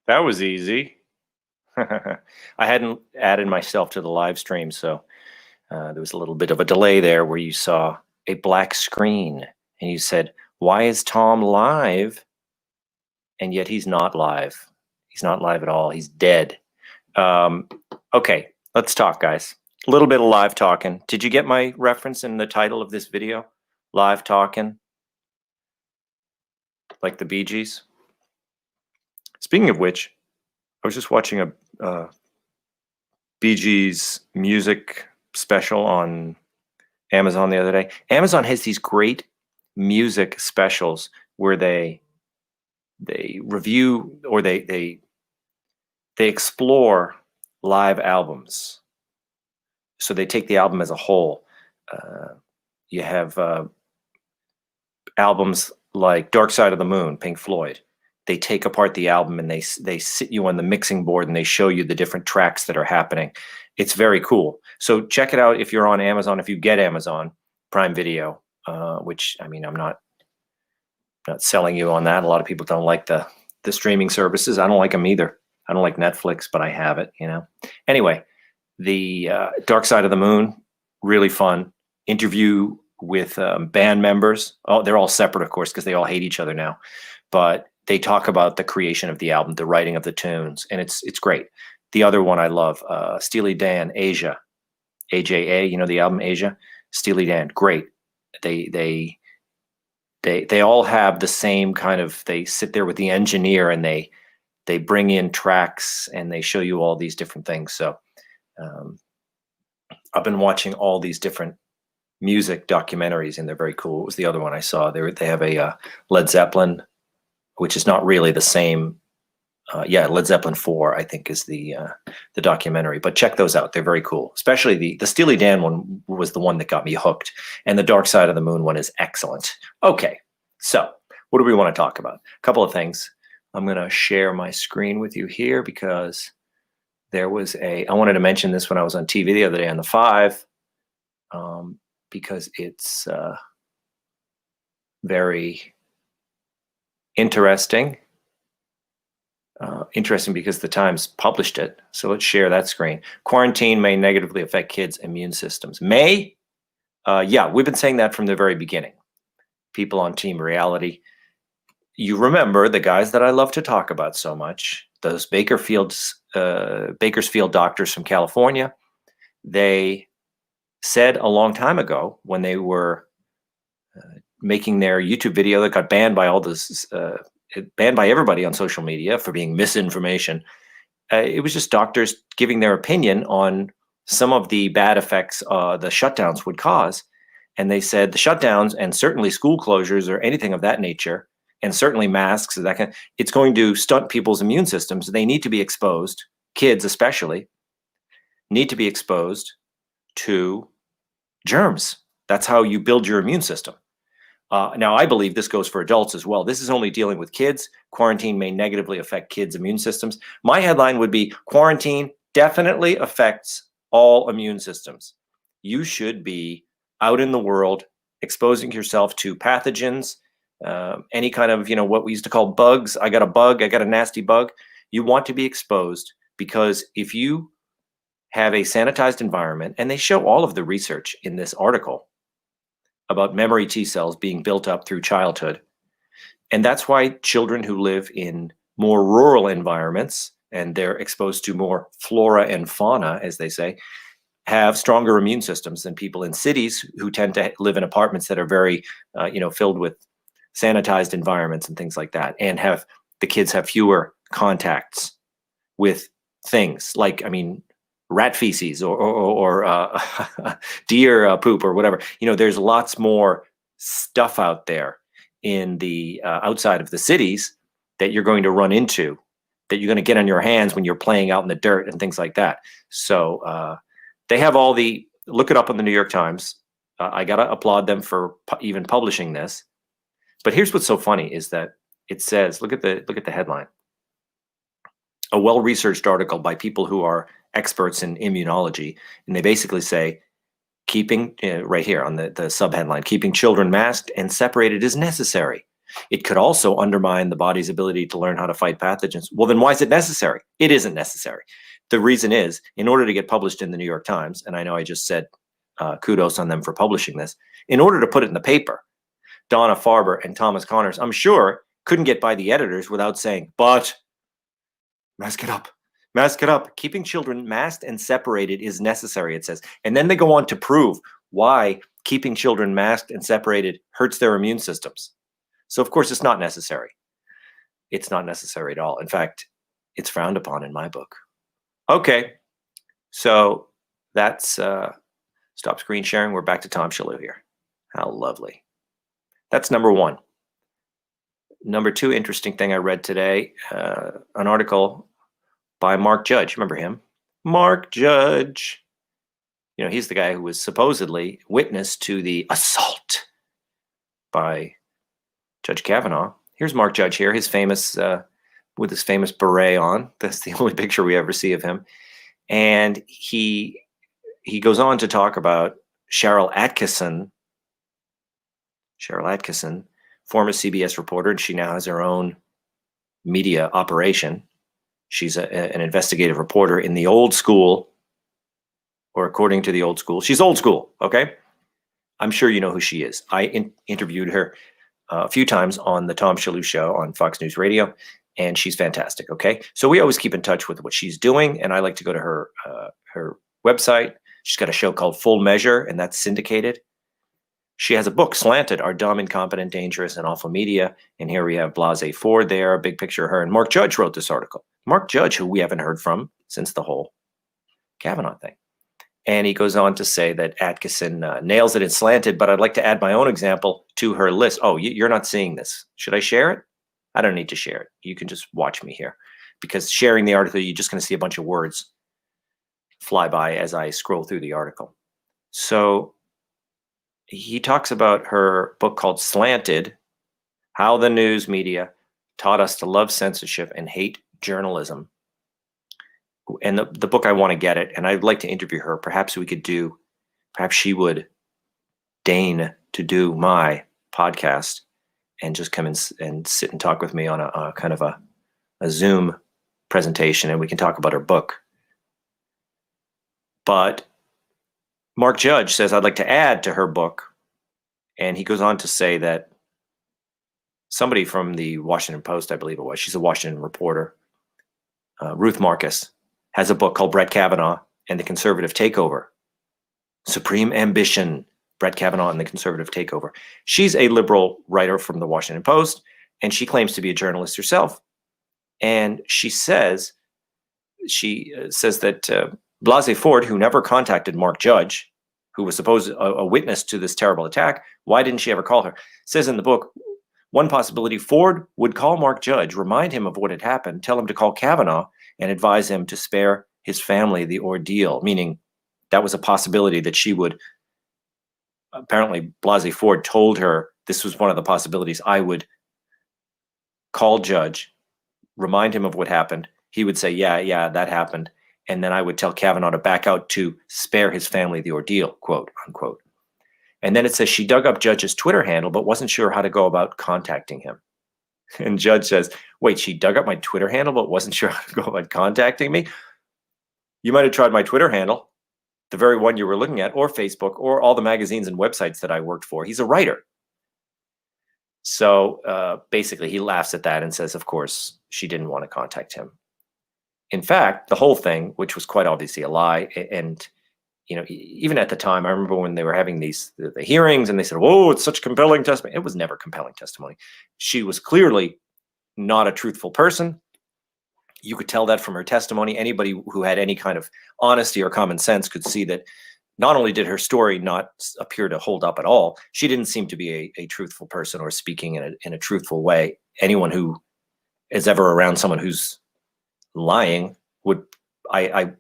That was easy. I hadn't added myself to the live stream, so there was a little bit of a delay there where you saw a black screen and you said, "Why is Tom live?" And yet he's not live. He's not live at all. He's dead. Um, okay, let's talk, guys. A little bit of live talking. Did you get my reference in the title of this video? Live talking, like the Bee Gees. Speaking of which, I was just watching a Bee Gees music special on Amazon the other day. Amazon has these great music specials where they review or they explore live albums. So they take the album as a whole. You have albums like Dark Side of the Moon, Pink Floyd. They take apart the album and they sit you on the mixing board and they show you the different tracks that are happening. It's very cool. So check it out if you're on Amazon, if you get Amazon Prime Video, which, I mean, I'm not selling you on that. A lot of people don't like the streaming services. I don't like them either. I don't like Netflix, but I have it, you know. Anyway, the Dark Side of the Moon, really fun. Interview with band members. Oh, they're all separate, of course, because they all hate each other now. But they talk about the creation of the album, the writing of the tunes, and it's great. The other one I love, Steely Dan, Aja, AJA. You know the album Aja, Steely Dan, great. They all have the same kind of. They sit there with the engineer and they bring in tracks and they show you all these different things. So I've been watching all these different music documentaries and they're very cool. It was the other one I saw. They have a Led Zeppelin, which is not really the same. Led Zeppelin 4, I think, is the documentary. But check those out; they're very cool. Especially the Steely Dan one was the one that got me hooked, and the Dark Side of the Moon one is excellent. Okay, so what do we want to talk about? A couple of things. I'm going to share my screen with you here because there was I wanted to mention this when I was on TV the other day on the 5, because it's very interesting. Interesting because the Times published it. So let's share that screen. Quarantine may negatively affect kids' immune systems. May? Yeah, we've been saying that from the very beginning. People on Team Reality. You remember the guys that I love to talk about so much, those Bakersfield doctors from California. They said a long time ago when they were making their YouTube video that got banned by all this, banned by everybody on social media for being misinformation. It was just doctors giving their opinion on some of the bad effects the shutdowns would cause. And they said the shutdowns and certainly school closures or anything of that nature, and certainly masks, it's going to stunt people's immune systems. They need to be exposed, kids especially, need to be exposed to germs. That's how you build your immune system. Now, I believe this goes for adults as well. This is only dealing with kids. Quarantine may negatively affect kids' immune systems. My headline would be, quarantine definitely affects all immune systems. You should be out in the world, exposing yourself to pathogens, any kind of, what we used to call bugs. I got a nasty bug. You want to be exposed because if you have a sanitized environment, and they show all of the research in this article about memory T cells being built up through childhood. And that's why children who live in more rural environments, and they're exposed to more flora and fauna, as they say, have stronger immune systems than people in cities who tend to live in apartments that are very, filled with sanitized environments and things like that. And the kids have fewer contacts with things like, rat feces or deer poop or whatever. There's lots more stuff out there in the outside of the cities that you're going to run into, that you're going to get on your hands when you're playing out in the dirt and things like that. So they have look it up on the New York Times. I got to applaud them for even publishing this. But here's what's so funny is that it says, look at the headline. A well-researched article by people who are experts in immunology, and they basically say keeping right here on the subheadline, keeping children masked and separated is necessary It could also undermine the body's ability to learn how to fight pathogens. Well, then why is it necessary? It isn't necessary. The reason is, in order to get published in the New York Times, and I know I just said kudos on them for publishing this, in order to put it in the paper, Donna Farber and Thomas Connors, I'm sure, couldn't get by the editors without saying, but mask it up. Mask it up. Keeping children masked and separated is necessary, it says. And then they go on to prove why keeping children masked and separated hurts their immune systems. So, of course, it's not necessary. It's not necessary at all. In fact, it's frowned upon in my book. Okay, so that's stop screen sharing. We're back to Tom Shalhoub here. How lovely. That's number one. Number two interesting thing I read today, an article by Mark Judge. Remember him? Mark Judge. You know, he's the guy who was supposedly witness to the assault by Judge Kavanaugh. Here's Mark Judge here, his famous, with his famous beret on. That's the only picture we ever see of him. And he goes on to talk about Sharyl Attkisson, former CBS reporter, and she now has her own media operation. She's an investigative reporter in the old school, or according to the old school. She's old school, okay? I'm sure you know who she is. I interviewed her a few times on the Tom Shalhoub Show on Fox News Radio, and she's fantastic, okay? So we always keep in touch with what she's doing, and I like to go to her website. She's got a show called Full Measure, and that's syndicated. She has a book, Slanted, Our Dumb, Incompetent, Dangerous, and Awful Media. And here we have Blasey Ford there, a big picture of her. And Mark Judge wrote this article. Mark Judge, who we haven't heard from since the whole Kavanaugh thing. And he goes on to say that Attkisson nails it in Slanted, but I'd like to add my own example to her list. Oh, you're not seeing this. Should I share it? I don't need to share it. You can just watch me here. Because sharing the article, you're just going to see a bunch of words fly by as I scroll through the article. So he talks about her book called Slanted, How the News Media Taught Us to Love Censorship and Hate Journalism. And the book, I want to get it, and I'd like to interview her. Perhaps she would deign to do my podcast and just come and sit and talk with me on a kind of a Zoom presentation, and we can talk about her book. But Mark Judge says, I'd like to add to her book, and he goes on to say that somebody from the Washington Post, I believe it was, she's a Washington reporter, Ruth Marcus, has a book called Brett Kavanaugh and the Conservative Takeover. Supreme Ambition, Brett Kavanaugh and the Conservative Takeover. She's a liberal writer from the Washington Post, and she claims to be a journalist herself. And she says that Blasey Ford, who never contacted Mark Judge, who was supposed a witness to this terrible attack, why didn't she ever call her? Says in the book, one possibility, Ford would call Mark Judge, remind him of what had happened, tell him to call Kavanaugh, and advise him to spare his family the ordeal, meaning that was a possibility that she would. Apparently, Blasey Ford told her this was one of the possibilities. I would call Judge, remind him of what happened. He would say, yeah, that happened. And then I would tell Kavanaugh to back out to spare his family the ordeal, quote, unquote. And then it says she dug up Judge's Twitter handle, but wasn't sure how to go about contacting him. And Judge says, wait, she dug up my Twitter handle, but wasn't sure how to go about contacting me? You might have tried my Twitter handle, the very one you were looking at, or Facebook, or all the magazines and websites that I worked for. He's a writer. So basically, he laughs at that and says, of course, she didn't want to contact him. In fact, the whole thing, which was quite obviously a lie, and even at the time, I remember when they were having the hearings, and they said, "Whoa, it's such compelling testimony." It was never compelling testimony. She was clearly not a truthful person. You could tell that from her testimony. Anybody who had any kind of honesty or common sense could see that not only did her story not appear to hold up at all, she didn't seem to be a truthful person or speaking in a truthful way. Anyone who is ever around someone who's lying would, I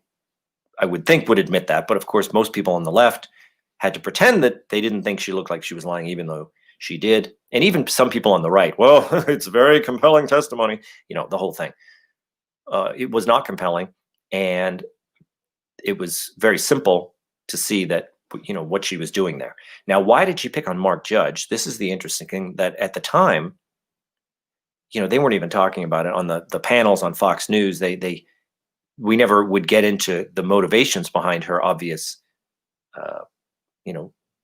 would think, would admit that. But of course, most people on the left had to pretend that they didn't think she looked like she was lying, even though she did. And even some people on the right, well, it's very compelling testimony, the whole thing. It was not compelling, and it was very simple to see that, what she was doing there. Now, why did she pick on Mark Judge? This is the interesting thing, that at the time, they weren't even talking about it on the panels on Fox News. We never would get into the motivations behind her obvious,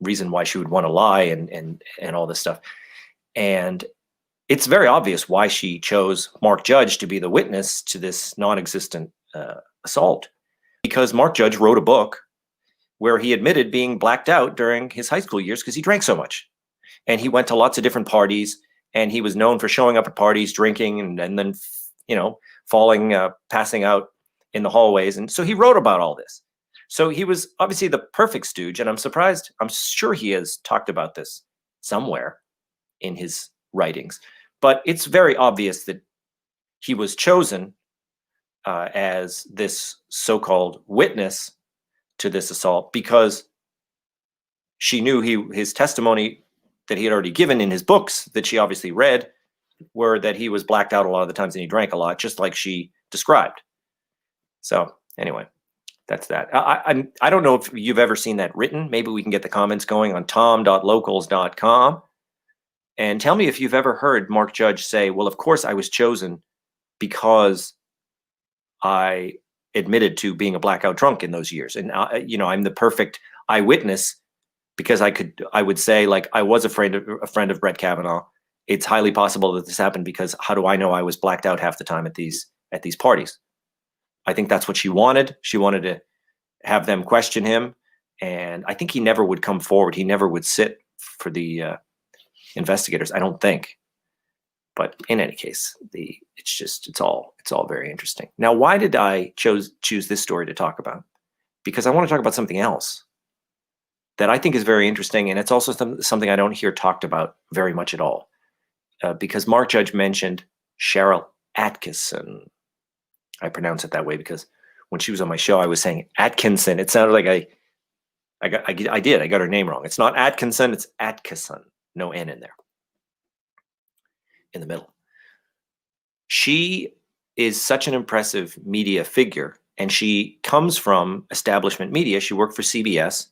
reason why she would want to lie and all this stuff. And it's very obvious why she chose Mark Judge to be the witness to this non-existent assault, because Mark Judge wrote a book where he admitted being blacked out during his high school years because he drank so much. And he went to lots of different parties, and he was known for showing up at parties, drinking, and then, falling, passing out in the hallways. And so he wrote about all this. So he was obviously the perfect stooge. And I'm sure he has talked about this somewhere in his writings. But it's very obvious that he was chosen as this so-called witness to this assault because she knew his testimony that he had already given in his books that she obviously read were that he was blacked out a lot of the times and he drank a lot, just like she described. So anyway, that's that. I don't know if you've ever seen that written. Maybe we can get the comments going on tom.locals.com. And tell me if you've ever heard Mark Judge say, well, of course I was chosen because I admitted to being a blackout drunk in those years. And, I'm the perfect eyewitness because I would say, like, I was a friend of Brett Kavanaugh. It's highly possible that this happened because how do I know I was blacked out half the time at these parties? I think that's what she wanted. She wanted to have them question him. And I think he never would come forward. He never would sit for the investigators, I don't think. But in any case, it's all very interesting. Now, why did I choose this story to talk about? Because I want to talk about something else that I think is very interesting, and it's also something I don't hear talked about very much at all. Because Mark Judge mentioned Cheryl Atkinson. I pronounce it that way because when she was on my show, I was saying Atkinson. It sounded like I got her name wrong. It's not Atkinson, it's Atkinson. No N in there. In the middle. She is such an impressive media figure, and she comes from establishment media. She worked for CBS.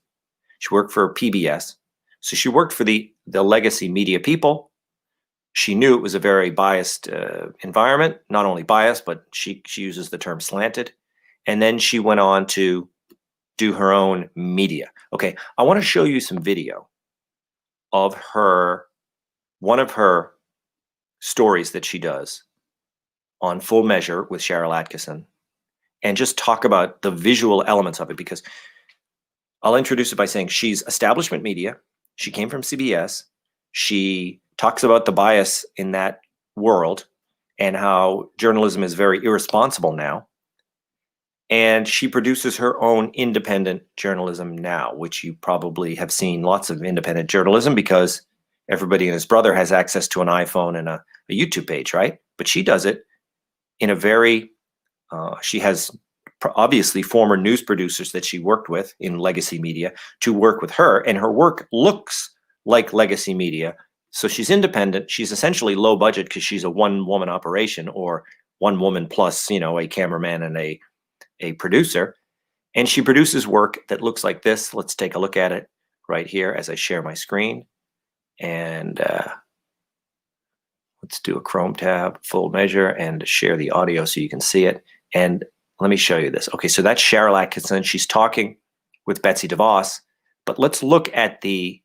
She worked for PBS. So she worked for the legacy media people. She knew it was a very biased environment, not only biased, but she uses the term slanted. And then she went on to do her own media. Okay, I want to show you some video of one of her stories that she does on Full Measure with Cheryl Atkinson, and just talk about the visual elements of it, because I'll introduce it by saying she's establishment media. She came from CBS. She talks about the bias in that world and how journalism is very irresponsible now. And she produces her own independent journalism now, which you probably have seen lots of independent journalism because everybody and his brother has access to an iPhone and a YouTube page, right? But she does it in a very, she has obviously former news producers that she worked with in legacy media to work with her, and her work looks like legacy media. So she's independent. She's essentially low budget because she's a one-woman operation, or one woman plus, a cameraman and a producer. And she produces work that looks like this. Let's take a look at it right here as I share my screen. And let's do a Chrome tab, Full Measure, and share the audio so you can see it. And let me show you this. Okay, so that's Cheryl Atkinson. She's talking with Betsy DeVos. But let's look at the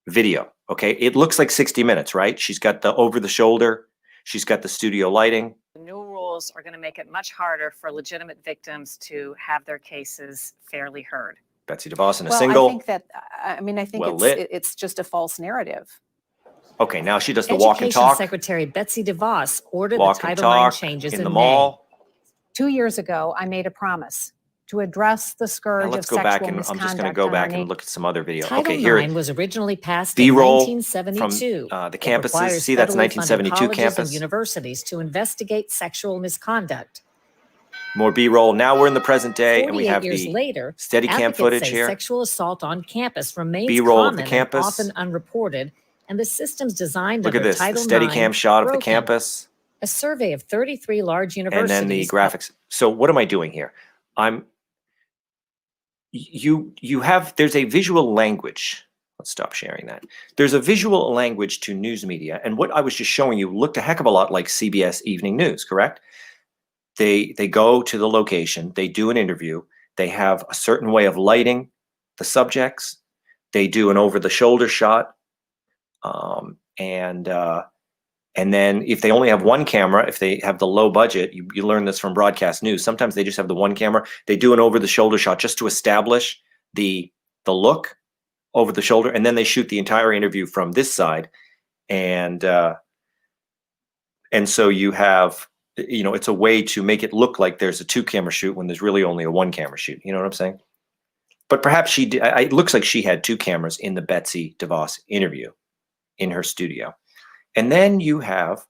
video. Okay, it looks like 60 minutes, right? She's got the over-the-shoulder. She's got the studio lighting. The new rules are going to make it much harder for legitimate victims to have their cases fairly heard. Betsy DeVos in a single. I think that, it's just a false narrative. Okay, now she does the walk and talk. Secretary Betsy DeVos ordered walk the Title IX changes in the mall. 2 years ago, I made a promise to address the scourge let's of go sexual back and misconduct. I'm just going to go back and look at some other video. Title okay, here IX was originally passed in B-roll 1972. from the campuses. See, that's 1972 campus. And universities to investigate sexual misconduct. More B-roll. Now we're in the present day, and we have years the later, Steadicam footage here. Sexual assault on campus remains B-roll common of the campus. and often unreported, and the systems designed look at under this, Title the Steadicam IX shot of the broken. campus. A survey of 33 large universities. And then the graphics. So what am I doing here? There's a visual language. Let's stop sharing that. There's a visual language to news media, and what I was just showing you looked a heck of a lot like CBS Evening News, correct? They go to the location, they do an interview, they have a certain way of lighting the subjects, they do an over-the-shoulder shot, and then if they only have one camera, if they have the low budget, you learn this from broadcast news. Sometimes they just have the one camera. They do an over-the-shoulder shot just to establish the look over the shoulder, and then they shoot the entire interview from this side, and so you have, it's a way to make it look like there's a 2-camera shoot when there's really only a 1-camera shoot. You know what I'm saying? But perhaps she did. It looks like she had 2 cameras in the Betsy DeVos interview in her studio. And then you have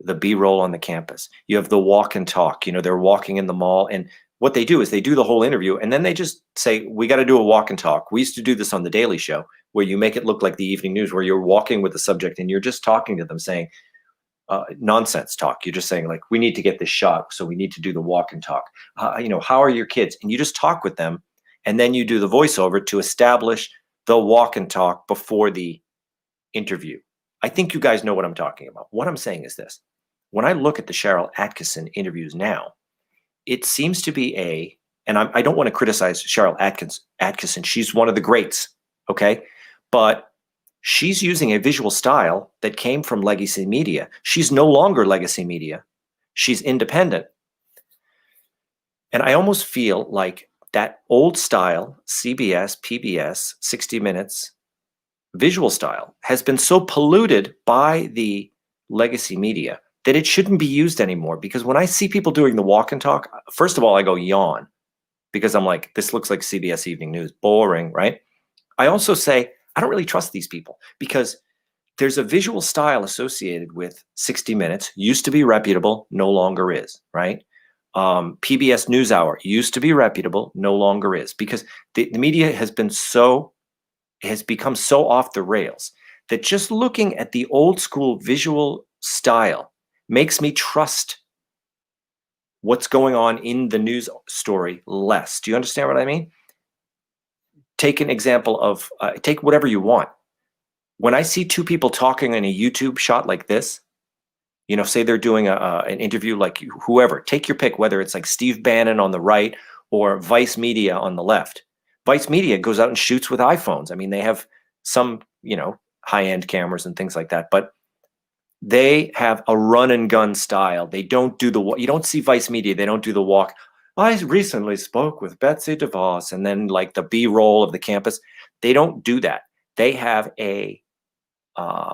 the B-roll on the campus. You have the walk and talk. They're walking in the mall, and what they do is they do the whole interview, and then they just say, we got to do a walk and talk. We used to do this on The Daily Show, where you make it look like the evening news, where you're walking with the subject and you're just talking to them, saying nonsense talk. You're just saying, like, we need to get this shot, so we need to do the walk and talk. How are your kids? And you just talk with them, and then you do the voiceover to establish the walk and talk before the interview. I think you guys know what I'm talking about. What I'm saying is this. When I look at the Cheryl Atkinson interviews now, it seems to be and I don't want to criticize Cheryl Atkinson. She's one of the greats, okay? But she's using a visual style that came from legacy media. She's no longer legacy media. She's independent. And I almost feel like that old style, CBS, PBS, 60 Minutes, visual style has been so polluted by the legacy media that it shouldn't be used anymore. Because when I see people doing the walk and talk, first of all, I go yawn, because I'm like, this looks like CBS Evening News, boring, right? I also say, I don't really trust these people, because there's a visual style associated with 60 Minutes, used to be reputable, no longer is, right? PBS NewsHour used to be reputable, no longer is, because the media has become so off the rails that just looking at the old school visual style makes me trust what's going on in the news story less. Do you understand what I mean? Take an example of, take whatever you want. When I see 2 people talking in a YouTube shot like this, say they're doing an interview, like whoever, take your pick, whether it's like Steve Bannon on the right or Vice Media on the left. Vice Media goes out and shoots with iPhones. I mean, they have some, high-end cameras and things like that, but they have a run and gun style. They don't do you don't see Vice Media. They don't do the walk. I recently spoke with Betsy DeVos, and then like the B-roll of the campus. They don't do that. They have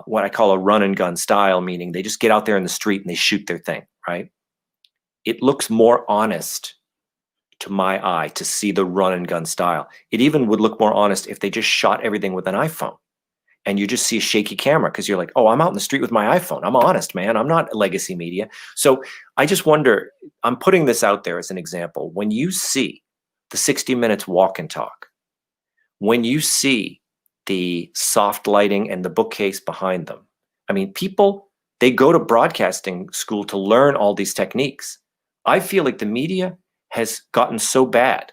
what I call a run and gun style, meaning they just get out there in the street and they shoot their thing, right? It looks more honest to my eye to see the run and gun style. It even would look more honest if they just shot everything with an iPhone and you just see a shaky camera, because you're like, oh, I'm out in the street with my iPhone. I'm honest, man. I'm not legacy media. So I just wonder, I'm putting this out there as an example. When you see the 60 Minutes walk and talk, when you see the soft lighting and the bookcase behind them, I mean, people, they go to broadcasting school to learn all these techniques. I feel like the media has gotten so bad.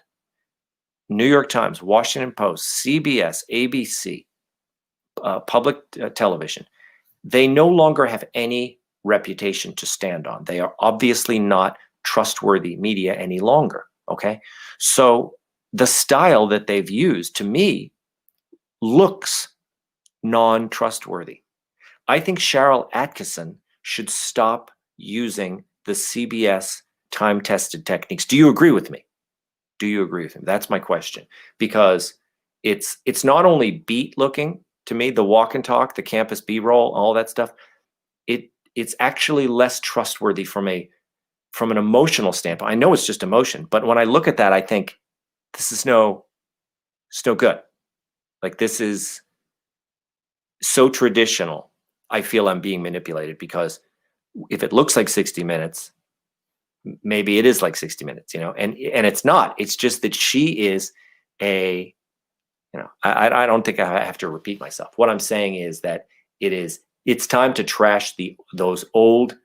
New York Times, Washington Post, CBS, ABC, public television, they no longer have any reputation to stand on. They are obviously not trustworthy media any longer, okay? So the style that they've used, to me, looks non-trustworthy. I think Cheryl Atkinson should stop using the CBS time-tested techniques. Do you agree with me? Do you agree with me? That's my question. Because it's not only beat looking to me, the walk and talk, the campus B-roll, all that stuff. It's actually less trustworthy from an emotional standpoint. I know it's just emotion, but when I look at that, I think this is no good. Like, this is so traditional. I feel I'm being manipulated, because if it looks like 60 Minutes, maybe it is like 60 Minutes, and it's not. It's just that she is I don't think I have to repeat myself. What I'm saying is that it's time to trash those old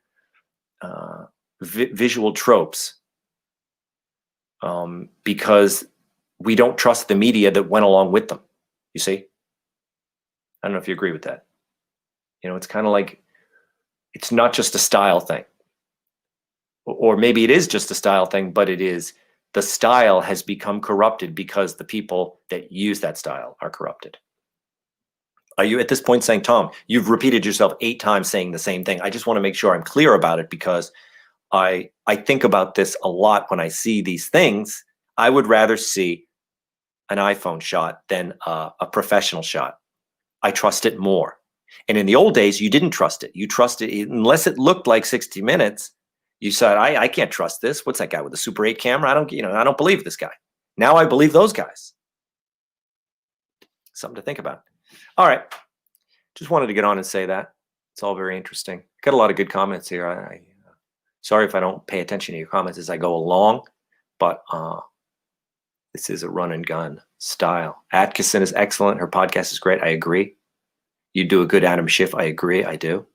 visual tropes, because we don't trust the media that went along with them. You see? I don't know if you agree with that. You know, it's kind of like, it's not just a style thing. Or maybe it is just a style thing, but it is, the style has become corrupted because the people that use that style are corrupted. Are you at this point saying, Tom, you've repeated yourself 8 times saying the same thing? I just want to make sure I'm clear about it, because I think about this a lot when I see these things. I would rather see an iPhone shot than a professional shot. I trust it more. And in the old days, you didn't trust it. You trusted it unless it looked like 60 Minutes. You said, I can't trust this. What's that guy with the Super 8 camera? I don't believe this guy. Now I believe those guys. Something to think about. All right. Just wanted to get on and say that. It's all very interesting. Got a lot of good comments here. Sorry if I don't pay attention to your comments as I go along, but this is a run and gun style. Atkinson is excellent. Her podcast is great. I agree. You do a good Adam Schiff. I agree. I do.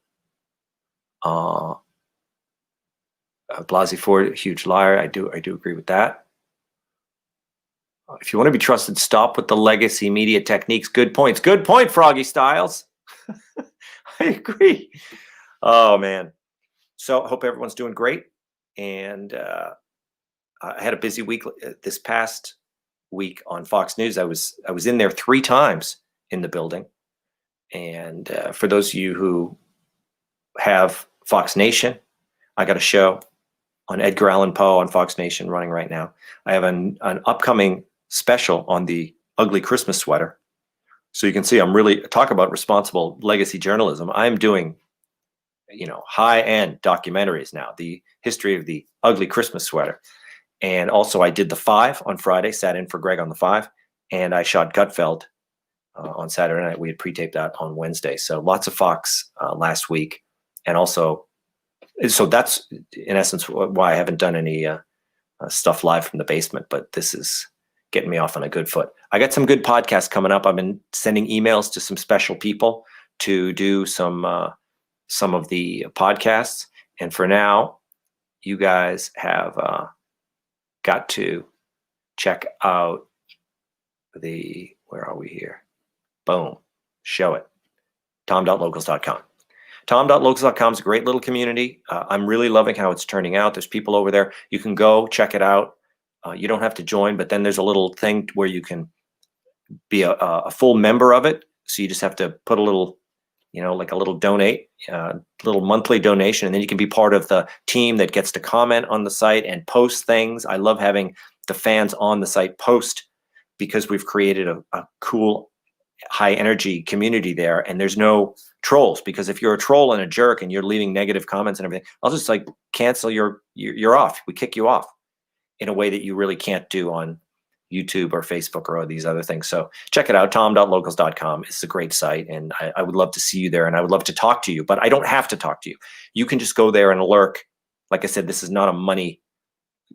Blasey Ford, huge liar. I do agree with that. If you want to be trusted, stop with the legacy media techniques. Good points. Good point, Froggy Styles. I agree. Oh, man. So I hope everyone's doing great. And I had a busy week this past week on Fox News. I was in there 3 times in the building. And for those of you who have Fox Nation, I got a show on Edgar Allan Poe on Fox Nation running right now. I have an upcoming special on the ugly Christmas sweater. So you can see I'm really, talk about responsible legacy journalism. I'm doing, high-end documentaries now, the history of the ugly Christmas sweater. And also I did the 5 on Friday, sat in for Greg on the 5, and I shot Gutfeld on Saturday night. We had pre-taped that on Wednesday. So lots of Fox last week. And also, so that's in essence why I haven't done any stuff live from the basement, but this is getting me off on a good foot. I got some good podcasts coming up. I've been sending emails to some special people to do some of the podcasts. And for now, you guys have got to check out where are we here? Boom, show it. tom.locals.com. Tom.locals.com is a great little community. I'm really loving how it's turning out. There's people over there. You can go check it out. You don't have to join, but then there's a little thing where you can be a full member of it. So you just have to put a little, like a little little monthly donation, and then you can be part of the team that gets to comment on the site and post things. I love having the fans on the site post, because we've created a cool, high energy community there, and there's no trolls, because if you're a troll and a jerk and you're leaving negative comments and everything, I'll just cancel you're off. We kick you off in a way that you really can't do on YouTube or Facebook or all these other things. So check it out. tom.locals.com. It's a great site, and I would love to see you there, and I would love to talk to you, but I don't have to talk to you. You can just go there and lurk. Like I said, this is not a money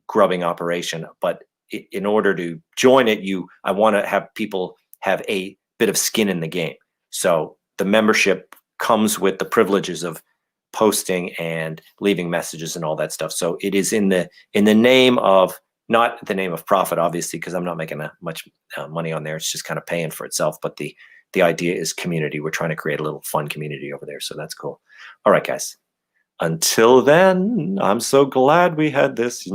grubbing operation, but in order to join it, I want to have people have a bit of skin in the game. So the membership comes with the privileges of posting and leaving messages and all that stuff. So it is in the name of, not the name of profit, obviously, because I'm not making that much money on there. It's just kind of paying for itself. But the idea is community. We're trying to create a little fun community over there. So that's cool. All right, guys. Until then, I'm so glad we had this.